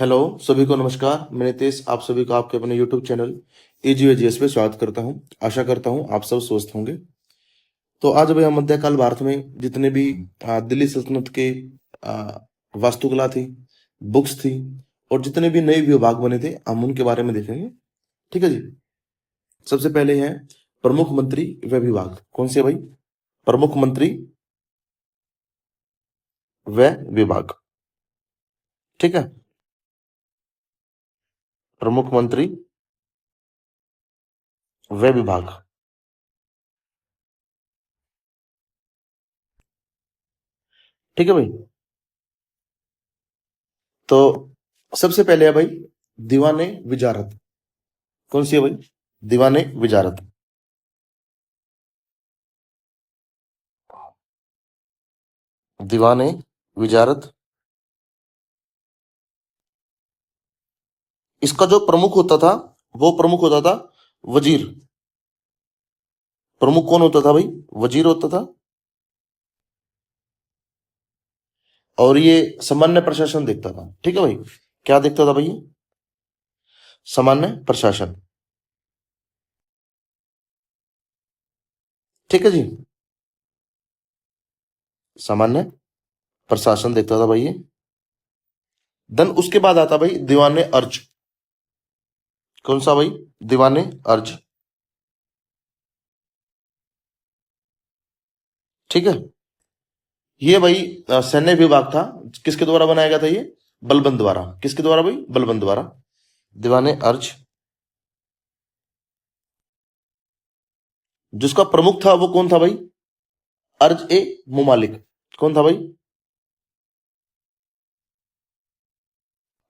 Hello सभी को नमस्कार। मैं नितेश आप सभी को आपके अपने यूट्यूब चैनल एजीओजीएस पे स्वागत करता हूं। आशा करता हूं आप सब स्वस्थ होंगे। तो आज भाई हम मध्यकाल भारत में जितने भी दिल्ली सल्तनत के आ, वास्तुकला थी, बुक्स थी और जितने भी नए विभाग बने थे हम उनके बारे में देखेंगे। ठीक है जी। सबसे पहले है प्रमुख मंत्री व विभाग। कौन से भाई? प्रमुख मंत्री व विभाग। ठीक है, प्रमुख मंत्री व विभाग। ठीक है भाई। तो सबसे पहले है भाई दीवाने विजारत। कौन सी है भाई? दीवाने विजारत। दीवाने विजारत। इसका जो प्रमुख होता था वो प्रमुख होता था वजीर। प्रमुख कौन होता था भाई? वजीर होता था। और ये सामान्य प्रशासन देखता था। ठीक है भाई। क्या देखता था भाई? सामान्य प्रशासन। ठीक है जी। सामान्य प्रशासन देखता था भाई ये। देन उसके बाद आता भाई दीवाने अर्ज। कौन सा भाई? दीवाने अर्ज। ठीक है। ये भाई सैन्य विभाग था। किसके द्वारा बनाया गया था ये? बलबन द्वारा। किसके द्वारा भाई? बलबन द्वारा। दीवाने अर्ज। जिसका प्रमुख था वो कौन था भाई? अर्ज ए मुमालिक। कौन था भाई?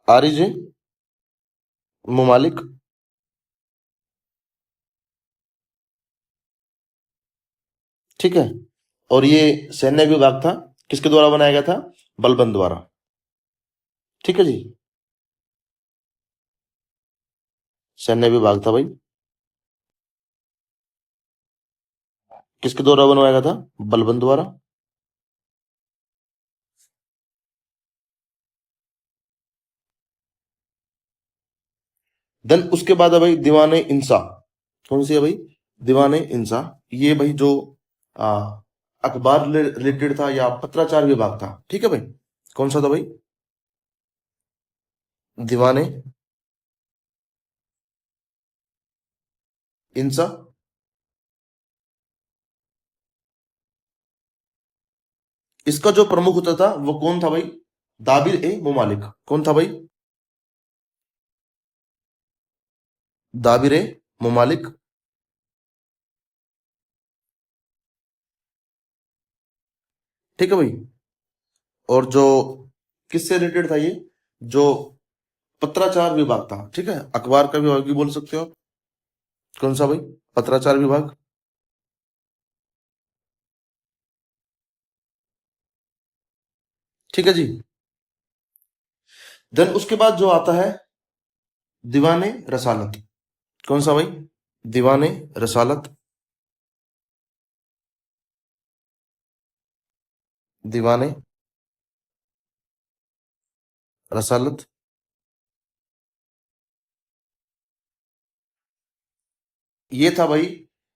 आरिज ए मुमालिक। ठीक है। और ये सैन्य विभाग था। किसके द्वारा बनाया गया था? बलबन द्वारा। ठीक है जी। सैन्य विभाग था भाई। किसके द्वारा बनवाया गया था? बलबन द्वारा। देन उसके बाद है भाई दीवाने इंसा। कौन सी है भाई? दीवाने इंसा। ये भाई जो आ, अखबार रिलेटेड था या पत्राचार विभाग था। ठीक है भाई। कौन सा था भाई? दीवाने इंसा। इसका जो प्रमुख होता था वो कौन था भाई? दाबिर ए मुमालिक। कौन था भाई? दाबिर ए मुमालिक। ठीक है भाई। और जो किससे रिलेटेड था ये? जो पत्राचार विभाग था। ठीक है, अखबार का विभाग भी बोल सकते हो आप। कौन सा भाई? पत्राचार विभाग। ठीक है जी। देन उसके बाद जो आता है दीवाने रसालत। कौन सा भाई? दीवाने रसालत। दीवाने रसालत। ये था भाई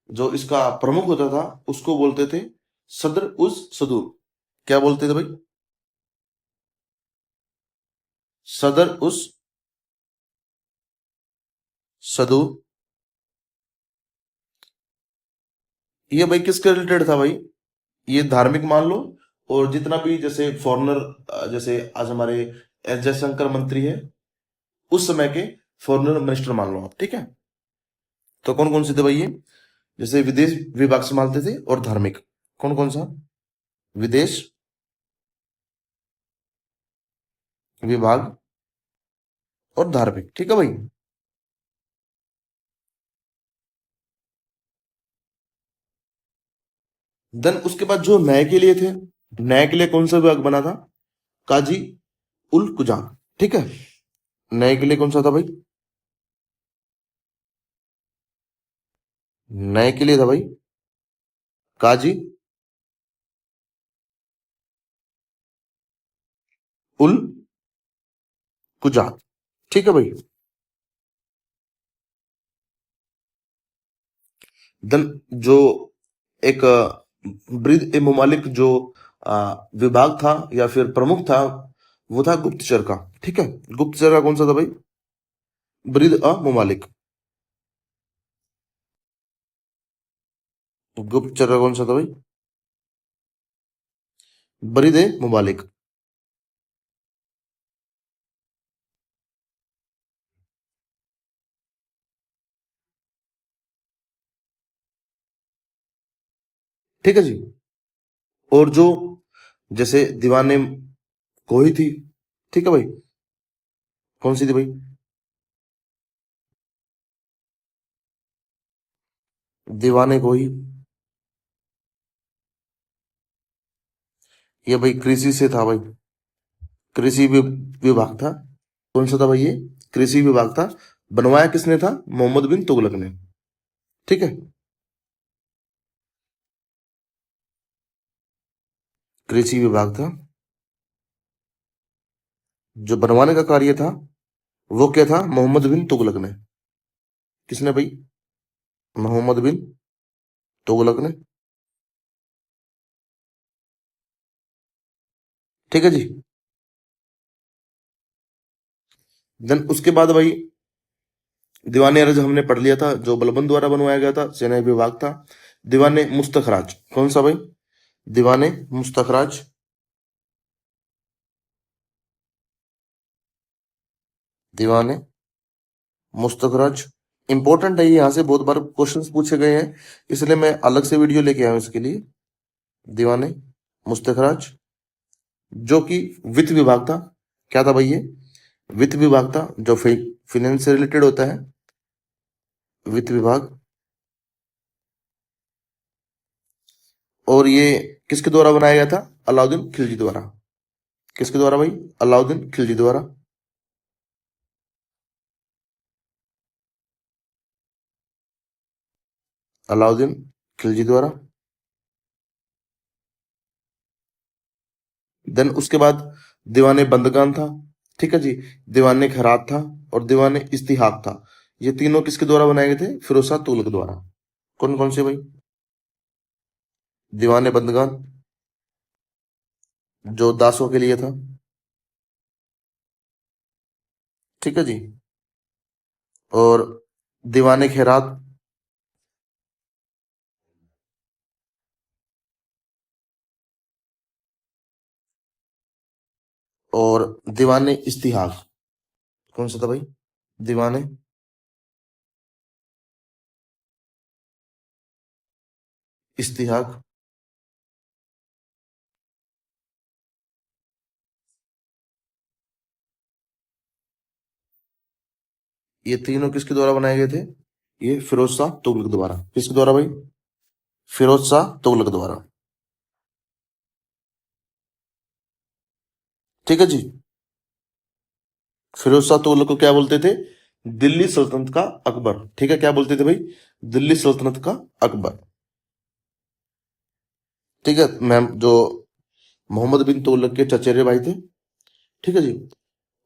जो इसका प्रमुख होता था उसको बोलते थे सदर उस सदूर। क्या बोलते थे भाई? सदर उस सदूर। ये भाई किसके रिलेटेड था भाई? ये धार्मिक मान लो। और जितना भी जैसे फॉरेनर, जैसे आज हमारे एस जयशंकर मंत्री है, उस समय के फॉरेनर मिनिस्टर मान लो आप। ठीक है। तो कौन कौन से थे भाई ये? जैसे विदेश विभाग संभालते थे और धार्मिक। कौन कौन सा? विदेश विभाग और धार्मिक। ठीक है भाई। देन उसके बाद जो न्याय के लिए थे, न्याय के लिए कौन सा विभाग बना था? काजी उल कुजान। ठीक है। न्याय के लिए कौन सा था भाई? न्याय के लिए था भाई काजी उल कुजात। ठीक है भाई। देन जो एक ब्रीद ए ममालिक जो विभाग था या फिर प्रमुख था, वो था गुप्तचर का। ठीक है, गुप्तचर का कौन सा था भाई? ब्रीद अ ममालिक। गुप्तचर का कौन सा था भाई? ब्रीद ए ममालिक। ठीक है जी। और जो जैसे दीवाने कोई थी, ठीक है भाई, कौन सी थी भाई? दीवाने कोई, ये भाई कृषि से था भाई। कृषि विभाग था। कौन सा था भाई ये? कृषि विभाग था। बनवाया किसने था? मोहम्मद बिन तुगलक ने। ठीक है, कृषि विभाग था। जो बनवाने का कार्य था वो क्या था? मोहम्मद बिन तुगलक ने। किसने भाई? मोहम्मद बिन तुगलक ने। ठीक है जी। देन उसके बाद भाई दीवाने अर्ज हमने पढ़ लिया था, जो बलबन द्वारा बनवाया गया था, सेना विभाग था। दीवाने मुस्तखराज कौन सा भाई? दीवाने मुस्तखराज। दीवाने मुस्तखराज इंपॉर्टेंट है, ये यहाँ से बहुत बार क्वेश्चंस पूछे गए हैं, इसलिए मैं अलग से वीडियो लेके आया हूँ इसके लिए। दीवाने मुस्तखराज जो कि वित्त विभाग था। क्या था भाई ये? वित्त विभाग था, जो फाइनेंस से रिलेटेड होता है। वित्त विभाग। और ये किसके द्वारा बनाया गया था? अलाउद्दीन खिलजी द्वारा। किसके द्वारा भाई? अलाउद्दीन खिलजी द्वारा। अलाउद्दीन खिलजी द्वारा। देन उसके बाद दीवाने बंदगान था। ठीक है जी। दीवाने खैरात था और दीवाने इस्तिहाक था। ये तीनों किसके द्वारा बनाए गए थे? फिरोज शाह तुगलक द्वारा। कौन कौन से भाई? दीवाने बंदगान जो दासों के लिए था। ठीक है जी। और दीवाने खैरात और दीवाने इस्तिहाक। कौन सा था भाई? दीवाने इस्तिहाक। ये तीनों किसके द्वारा बनाए गए थे? ये फिरोज शाह तुगलक द्वारा। किसके द्वारा भाई? फिरोज शाह तुगलक द्वारा। ठीक है जी। फिरोज शाह तुगलक को क्या बोलते थे? दिल्ली सल्तनत का अकबर। ठीक है, क्या बोलते थे भाई? दिल्ली सल्तनत का अकबर। ठीक है मैम, जो मोहम्मद बिन तुगलक के चचेरे भाई थे। ठीक है जी।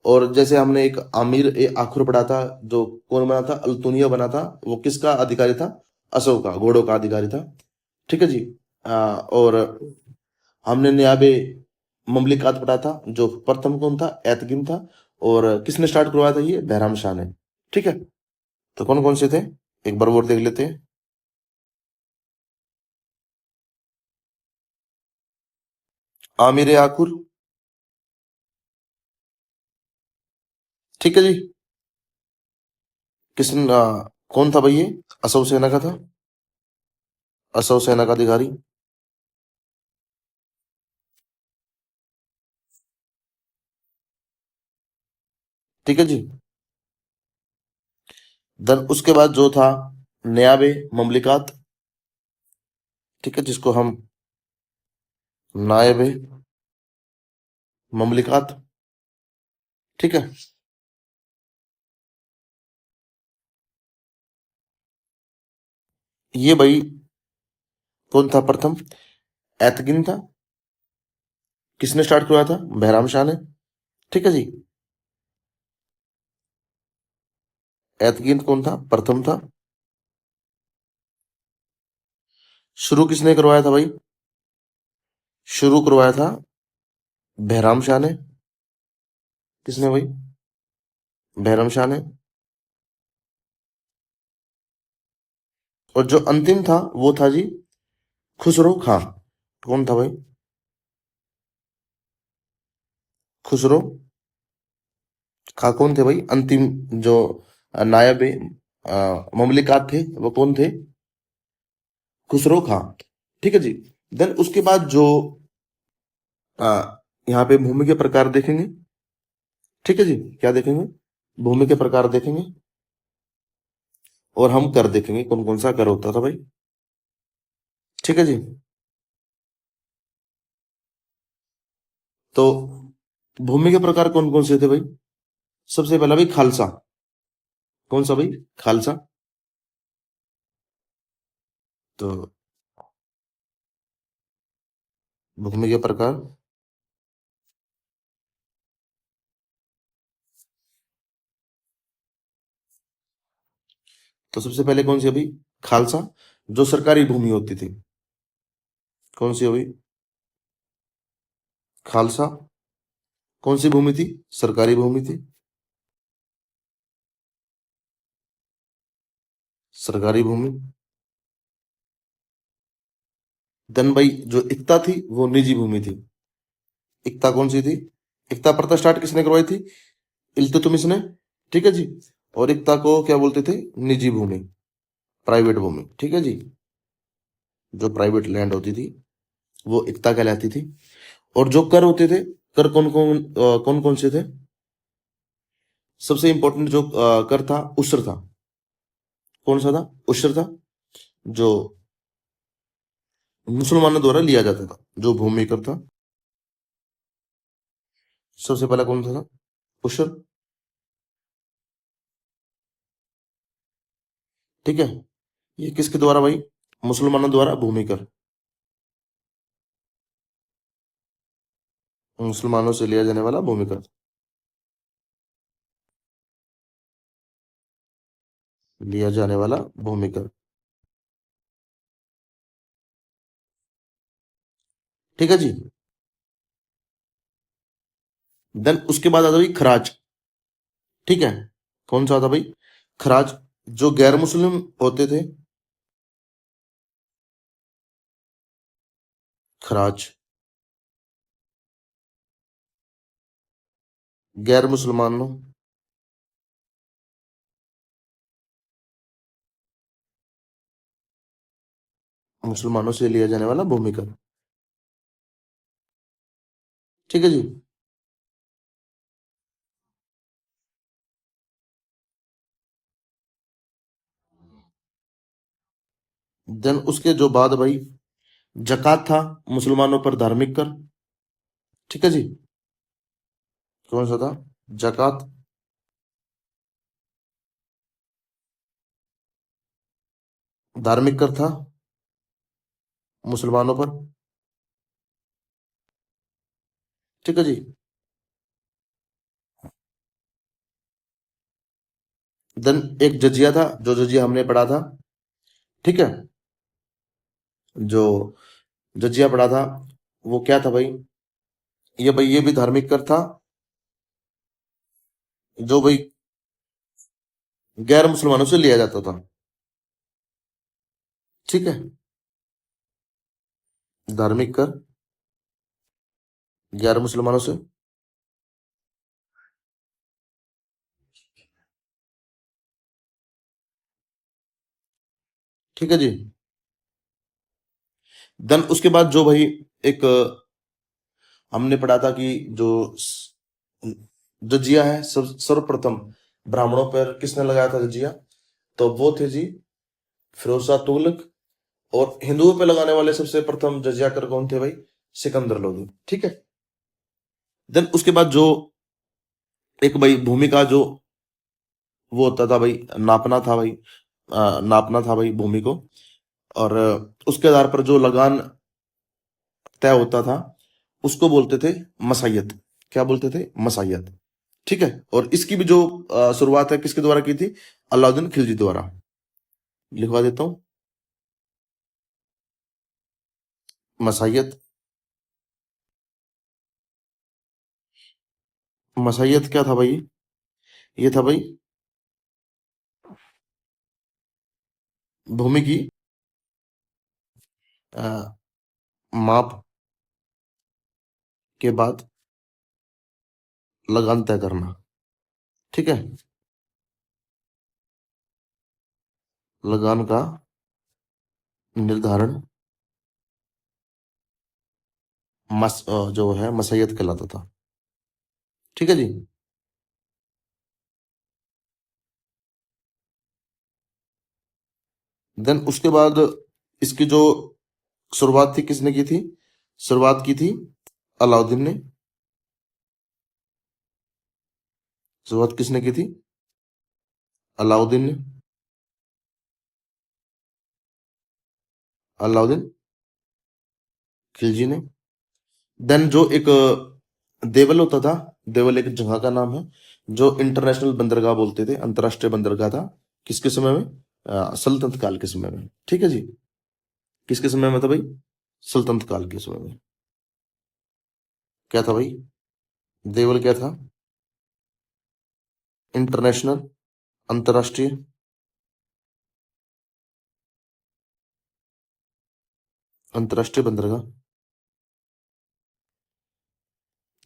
और जैसे हमने एक आमिर ए आखुर पढ़ा था, जो कौन बना था? अल्तुनिया बना था। वो किसका अधिकारी था? अशोक का, घोड़ों का अधिकारी था। ठीक है जी। और हमने नियाबे ममलिकात पढ़ा था, जो प्रथम कौन था? एतगिन था। और किसने स्टार्ट करवाया था? ये बहराम शाह ने। ठीक है। तो कौन कौन से थे, एक बार और देख लेते हैं। आमिर आकुर। ठीक है जी। किसने कौन था भाई ये? असौ सेना का था। असौ सेना का अधिकारी। ठीक है जी। देन उसके बाद जो था नयाबे ममलिकात। ठीक है, जिसको हम नायबे ममलिकात। ठीक है। ये भाई कौन था प्रथम? एतगिन था। किसने स्टार्ट करवाया था? बहराम शाह ने। ठीक है जी। एतगिंत कौन था? प्रथम था। शुरू किसने करवाया था भाई? शुरू करवाया था बहराम शाह ने। किसने भाई? बहराम शाह ने। और जो अंतिम था वो था जी खुसरो खां। कौन था भाई? खुसरो खां कौन थे भाई? अंतिम जो नायब ममलिकात थे वो कौन थे? खुसरो खां। ठीक है जी। देन उसके बाद जो आ, यहाँ पे भूमि के प्रकार देखेंगे। ठीक है जी। क्या देखेंगे? भूमि के प्रकार देखेंगे और हम कर देखेंगे कौन कौन सा कर होता था भाई। ठीक है जी। तो भूमि के प्रकार कौन कौन से थे भाई? सबसे पहला भाई खालसा। कौन सा भाई? खालसा। तो भूमि के प्रकार, तो सबसे पहले कौन सी अभी? खालसा, जो सरकारी भूमि होती थी। कौन सी अभी? खालसा। कौन सी भूमि थी? सरकारी भूमि थी। सरकारी भूमि। देन भाई जो इक्ता थी वो निजी भूमि थी। इक्ता कौन सी थी? इक्ता प्रथा स्टार्ट किसने करवाई थी? इल्तुतमिश ने। ठीक है जी। और इक्ता को क्या बोलते थे? निजी भूमि, प्राइवेट भूमि। ठीक है जी। जो प्राइवेट लैंड होती थी वो इक्ता कहलाती थी। और जो कर होते थे, कर कौन कौन से थे? सबसे इंपॉर्टेंट जो कर था, उस्र था। कौन सा था? उस्र था, जो मुसलमानों द्वारा लिया जाता था, जो भूमि कर था। सबसे पहला कौन सा था? उस्र। ठीक है। ये किसके द्वारा भाई? मुसलमानों द्वारा भूमि कर, मुसलमानों से लिया जाने वाला भूमि कर, लिया जाने वाला भूमि कर। ठीक है जी। देन उसके बाद आता भाई खराज। ठीक है। कौन सा आता भाई? खराज, जो गैर मुस्लिम होते थे। खराज, गैर मुसलमानों, मुसलमानों से लिया जाने वाला भूमि कर। ठीक है जी। देन उसके जो बाद भाई जकात था, मुसलमानों पर धार्मिक कर। ठीक है जी। कौन सा था? जकात, धार्मिक कर था मुसलमानों पर। ठीक है जी। देन एक जजिया था, जो जजिया हमने पढ़ा था। ठीक है। जो जजिया पढ़ा था वो क्या था भाई? ये भाई ये भी धार्मिक कर था, जो भाई गैर मुसलमानों से लिया जाता था। ठीक है। धार्मिक कर गैर मुसलमानों से। ठीक है जी। देन उसके बाद जो भाई एक हमने पढ़ा था कि जो जजिया है, सर्वप्रथम ब्राह्मणों पर किसने लगाया था जजिया? तो वो थे जी फिरोज शाह तुगलक। और हिंदुओं पे लगाने वाले सबसे प्रथम जजिया कर कौन थे भाई? सिकंदर लोधी। ठीक है। देन उसके बाद जो एक भाई भूमि का जो वो होता था भाई, नापना था भाई, नापना था भाई भूमि को। और उसके आधार पर जो लगान तय होता था उसको बोलते थे मसाइयत। क्या बोलते थे? मसाइयत। ठीक है। और इसकी भी जो शुरुआत है किसके द्वारा की थी? अलाउद्दीन खिलजी द्वारा। लिखवा देता हूं। मसाहियत, मसाहियत क्या था भाई? ये था भाई भूमि की अ, माप के बाद लगान तय करना। ठीक है, लगान का निर्धारण जो है मसैयत कहलाता था। ठीक है जी। देन उसके बाद इसकी जो शुरुआत थी किसने की थी? शुरुआत की थी अलाउद्दीन ने। शुरुआत किसने की थी? अलाउद्दीन ने। अलाउद्दीन खिलजी ने। देन जो एक देवल होता था, देवल एक जगह का नाम है जो इंटरनेशनल बंदरगाह बोलते थे, अंतरराष्ट्रीय बंदरगाह था। किसके समय में? सल्तनत काल के समय में। ठीक है जी। किसके समय में था भाई? सल्तनत काल के समय में। क्या था भाई? देवल क्या था? इंटरनेशनल, अंतरराष्ट्रीय, अंतरराष्ट्रीय बंदरगाह।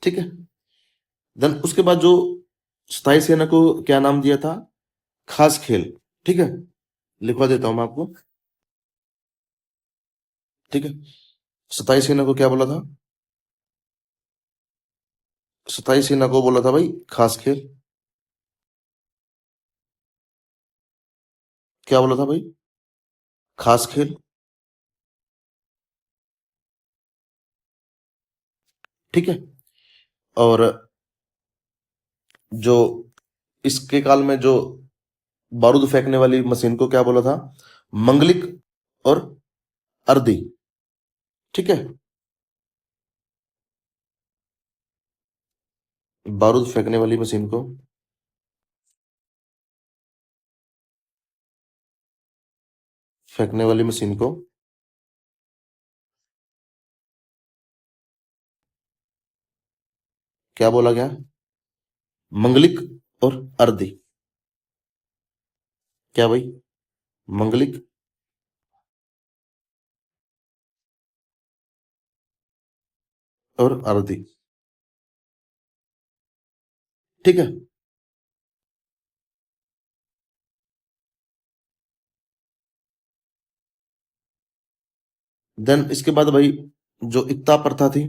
ठीक है। देन उसके बाद जो स्थायी सेना को क्या नाम दिया था? खास खेल। ठीक है, लिखवा देता हूं मैं आपको। ठीक है, स्थायी सेना को क्या बोला था? स्थायी सेना को बोला था भाई खास खेल। क्या बोला था भाई? खास खेल। ठीक है। और जो इसके काल में जो बारूद फेंकने वाली मशीन को क्या बोला था? मंगलिक और अर्दी। ठीक है, बारूद फेंकने वाली मशीन को फेंकने वाली मशीन को क्या बोला गया? मंगलिक और अर्दी। क्या भाई? मंगलिक और अर्दी। ठीक है। देन इसके बाद भाई जो इक्ता प्रथा थी,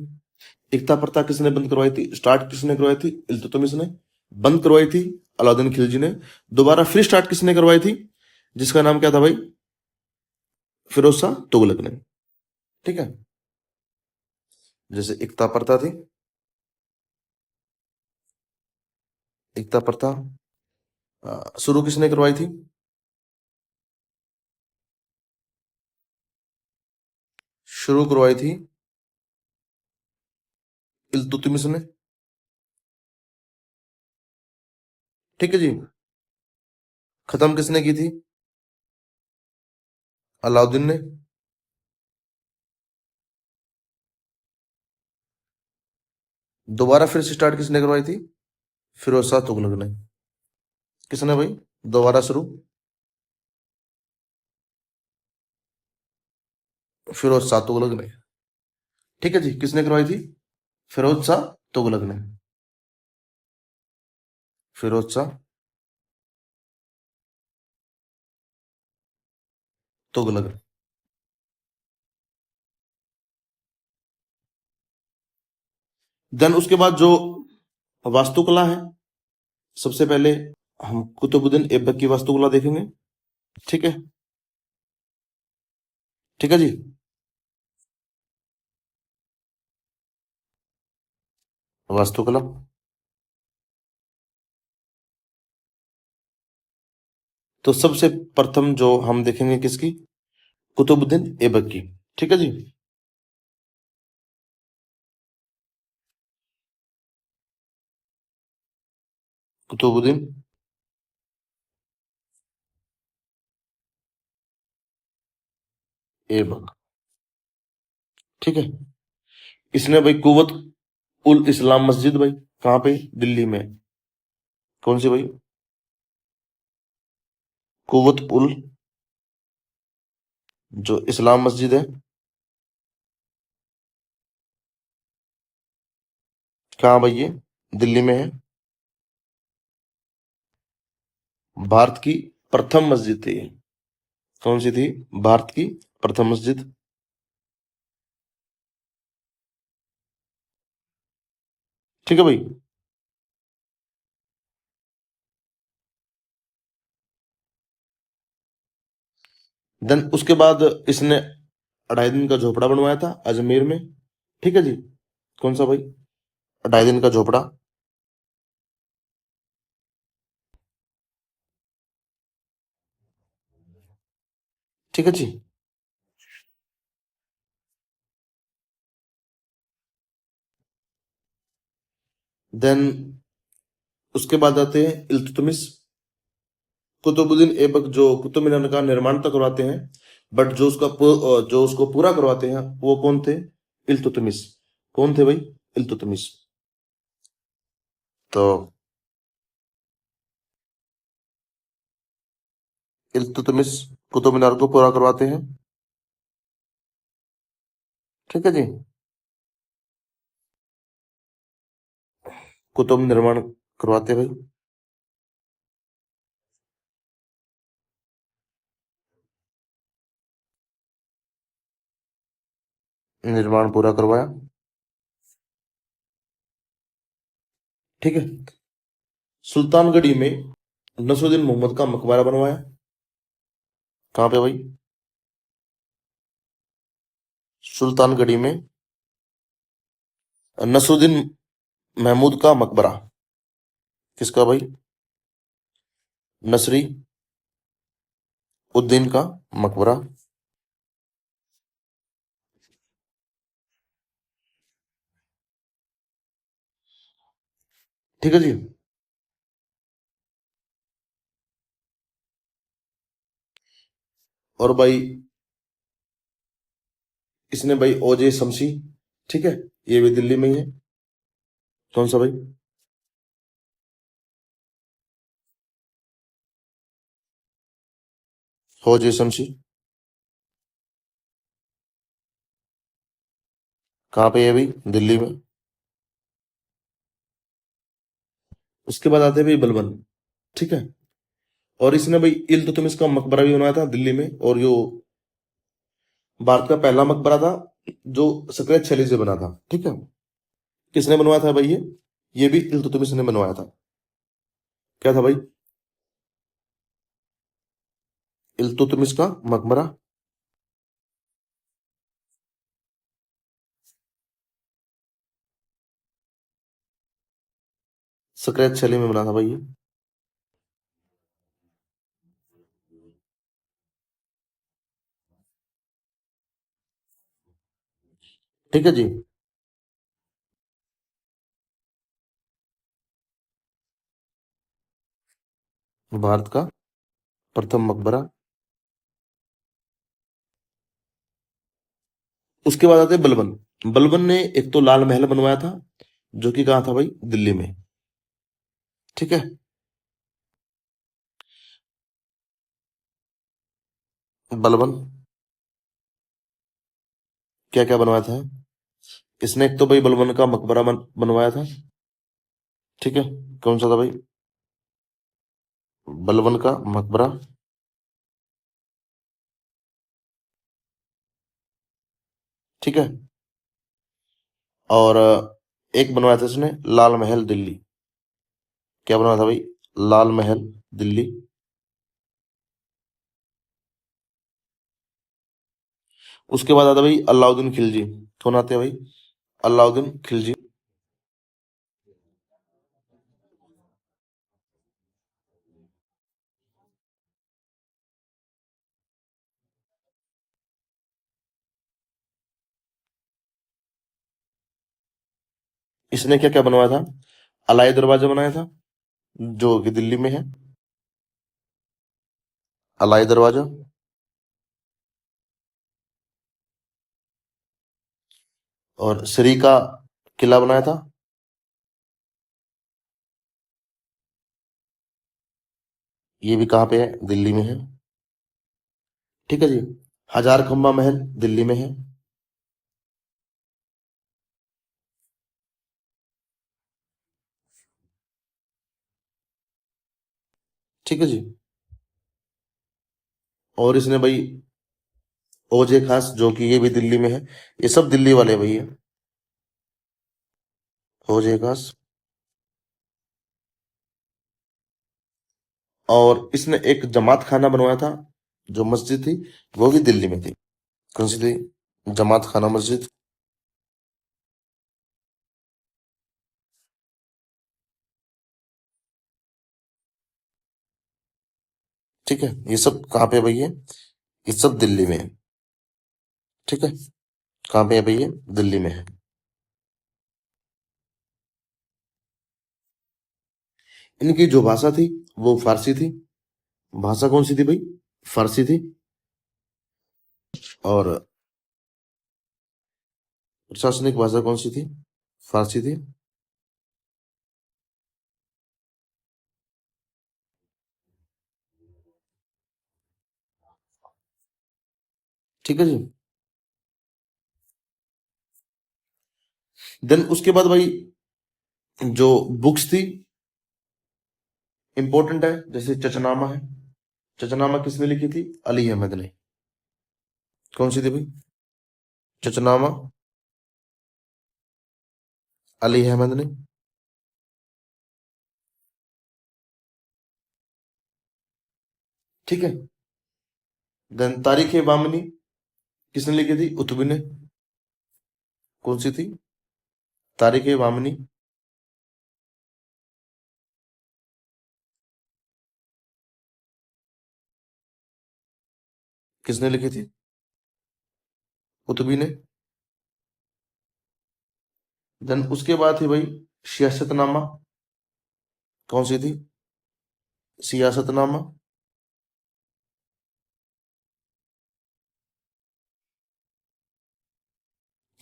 इक्ता प्रथा किसने बंद करवाई थी? स्टार्ट किसने करवाई थी? इल्तुतमिश ने बंद करवाई थी। अलाउद्दीन खिलजी ने। दोबारा फिर स्टार्ट किसने करवाई थी? जिसका नाम क्या था भाई? फिरोज शाह तुगलक ने। ठीक है, जैसे इक्ता प्रथा थी, इक्ता प्रथा शुरू किसने करवाई थी? शुरू करवाई थी इल्तुतमिश ने। ठीक है जी। खत्म किसने की थी? अलाउद्दीन ने। दोबारा फिर से स्टार्ट किसने करवाई थी? फिरोज शाह तुगलक ने। किसने भाई? दोबारा शुरू फिरोज शाह तुगलक ने। ठीक है जी। किसने करवाई थी? फिरोज शाह तुगलक ने। फिरोज शाह तुगलक। देन उसके बाद जो वास्तुकला है, सबसे पहले हम कुतुबुद्दीन ऐबक की वास्तुकला देखेंगे। ठीक है। ठीक है जी। वास्तुकला। तो सबसे प्रथम जो हम देखेंगे किसकी? कुतुबुद्दीन ऐबक की। ठीक है जी। कुतुबुद्दीन ऐबक। ठीक है। इसने भाई कुवत उल इस्लाम मस्जिद भाई कहाँ पे, दिल्ली में, कौन सी भाई, कुवत उल जो इस्लाम मस्जिद है, कहाँ भाई ये, दिल्ली में है। भारत की प्रथम मस्जिद थी ये। कौन सी थी, भारत की प्रथम मस्जिद। ठीक है भाई। देन उसके बाद इसने 2.5 दिन का झोपड़ा बनवाया था अजमेर में। ठीक है जी। कौन सा भाई, 2.5 दिन का झोपड़ा। ठीक है जी। देन उसके बाद आते हैं इल्तुतमिश। कुतुबुद्दीन ऐबक जो कुतुब मीनार का निर्माण तो करवाते हैं, बट जो उसको पूरा करवाते हैं वो कौन थे, इल्तुतमिश। कौन थे भाई, इल्तुतमिश। तो इल्तुतमिश कुतुब मीनार को पूरा करवाते हैं। ठीक है जी। कुतुब निर्माण करवाते हैं भाई। निर्माण पूरा करवाया। ठीक है। सुल्तानगढ़ी में नसरुद्दीन मोहम्मद का मकबरा बनवाया। कहाँ पे भाई, सुल्तानगढ़ी में नसरुद्दीन महमूद का मकबरा। किसका भाई, नसरी उद्दीन का मकबरा। ठीक है जी। और भाई इसने भाई ओजे शमसी। ठीक है, ये भी दिल्ली में ही है। कौन सा भाई, ओजे शमसी। कहाँ पे है भाई, दिल्ली में। उसके बाद आते हैं भाई बलबन। ठीक है। और इसने भाई इल्तुतमिश का मकबरा भी बनवाया था दिल्ली में, और जो भारत का पहला मकबरा था जो सफेद छली से बना था। ठीक है। किसने बनवाया था भाई ये भी इल्तुतमिश ने बनवाया था। क्या था भाई, इल्तुतमिश का मकबरा सफेद छली में बना था भाई ये। ठीक है जी। भारत का प्रथम मकबरा। उसके बाद आते हैं बलबन। बलबन ने एक तो लाल महल बनवाया था, जो कि कहाँ था भाई, दिल्ली में। ठीक है। बलबन क्या क्या बनवाया था, इसने एक तो भाई बलबन का मकबरा बनवाया था। ठीक है। कौन सा था भाई, बलबन का मकबरा। ठीक है। और एक बनवाया था इसने लाल महल दिल्ली। क्या बनवाया था भाई, लाल महल दिल्ली। उसके बाद आता भाई अलाउद्दीन खिलजी। कौन आते हैं भाई, अलाउद्दीन खिलजी। इसने क्या क्या बनवाया था, अलाई दरवाजा बनाया था जो कि दिल्ली में है, अलाई दरवाजा। और श्री का किला बनाया था। ये भी कहाँ पे है? दिल्ली में है। ठीक है जी। हजार खम्बा महल दिल्ली में है। ठीक है जी। और इसने भाई ओजे खास, जो कि ये भी दिल्ली में है। ये सब दिल्ली वाले भैया। ओजे खास। और इसने एक जमात खाना बनवाया था, जो मस्जिद थी, वो भी दिल्ली में थी। कौन सी थी? जमात खाना मस्जिद। ठीक है, ये सब कहाँ पे है भैया? ये सब दिल्ली में है। ठीक है। कहाँ पे है भैया? दिल्ली में है। इनकी जो भाषा थी वो फारसी थी। भाषा कौन सी थी भाई? फारसी थी। और प्रशासनिक भाषा कौन सी थी? फारसी थी। ठीक है जी। देन उसके बाद भाई जो बुक्स थी इंपॉर्टेंट है, जैसे चचनामा है। चचनामा किसने लिखी थी? अली अहमद ने। कौन सी थी भाई? चचनामा अली अहमद ने। ठीक है। देन तारीख बामनी किसने लिखी थी? उतबी ने। कौन सी थी? तारीख बामनी किसने लिखी थी? उतबी ने। देन उसके बाद थी भाई सियासतनामा। कौन सी थी? सियासतनामा।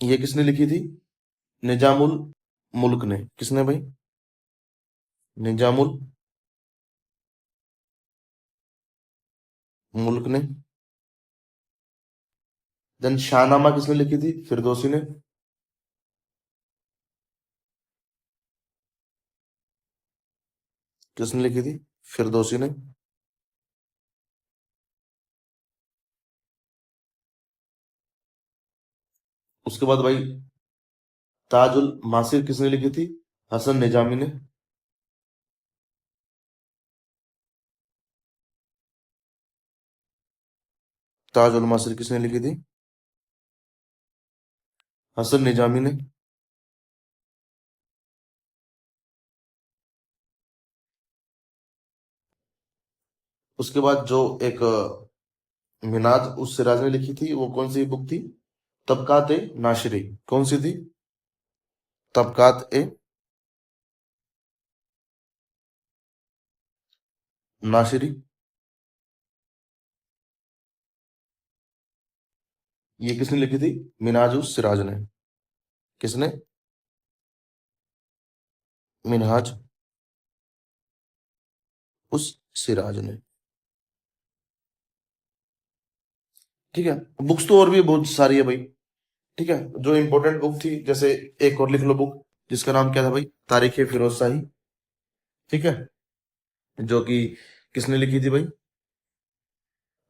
ये किसने लिखी थी? निजामुल मुल्क ने। किसने भाई? निजामुल मुल्क ने। देन शाहनामा किसने लिखी थी? फिरदौसी ने। किसने लिखी थी? फिरदौसी ने। उसके बाद भाई ताजुल मासिर किसने लिखी थी? हसन निजामी ने। ताजुल मासिर किसने लिखी थी? हसन निजामी ने। उसके बाद जो एक मिनाज उस सिराज ने लिखी थी, वो कौन सी बुक थी? तबकात ए नाशरी। कौन सी थी? तबकात ए नाशरी। ये किसने लिखी थी? मिनाज उस सिराज ने। किसने? मिनहाज उस सिराज ने। ठीक है। बुक्स तो और भी बहुत सारी है भाई। ठीक है। जो इंपॉर्टेंट बुक थी, जैसे एक और लिख लो बुक, जिसका नाम क्या था भाई? तारीख फिरोज शाही। ठीक है। जो कि किसने लिखी थी भाई?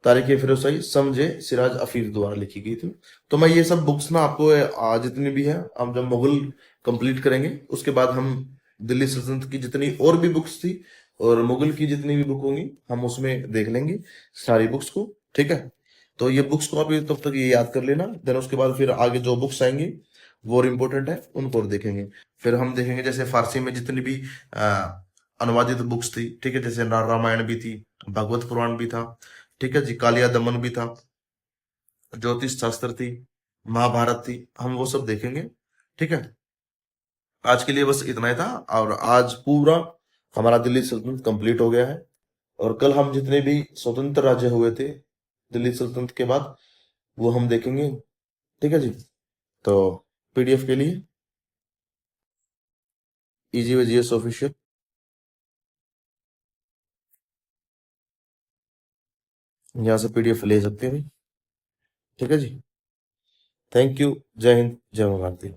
तारीख फिरोज शाही समझे सिराज अफीफ द्वारा लिखी गई थी। तो मैं ये सब बुक्स ना आपको जितनी भी है, हम जब मुगल कंप्लीट करेंगे उसके बाद हम दिल्ली सल्तनत की जितनी और भी बुक्स थी और मुगल की जितनी भी बुक होंगी, हम उसमें देख लेंगे सारी बुक्स को। ठीक है। तो ये बुक्स को अभी तब तक ये याद कर लेना, देन उसके बाद फिर आगे जो बुक्स आएंगी वो और इम्पोर्टेंट है, उनको और देखेंगे। फिर हम देखेंगे जैसे फारसी में जितनी भी अनुवादित बुक्स थी, ठीक है, जैसे रामायण भी थी, भगवत पुराण भी था, ठीक है जी, कालिया दमन भी था, ज्योतिष शास्त्र थी, महाभारत थी, हम वो सब देखेंगे। ठीक है। आज के लिए बस इतना ही था। और आज पूरा हमारा दिल्ली सल्तनत कंप्लीट हो गया है। और कल हम जितने भी स्वतंत्र राज्य हुए थे दिल्ली सल्तनत के बाद, वो हम देखेंगे। ठीक है जी। तो पीडीएफ के लिए ईजी जीएस ऑफिशियल, यहाँ से पीडीएफ ले सकते हैं भाई। ठीक है जी, थैंक यू, जय हिंद, जय भारती।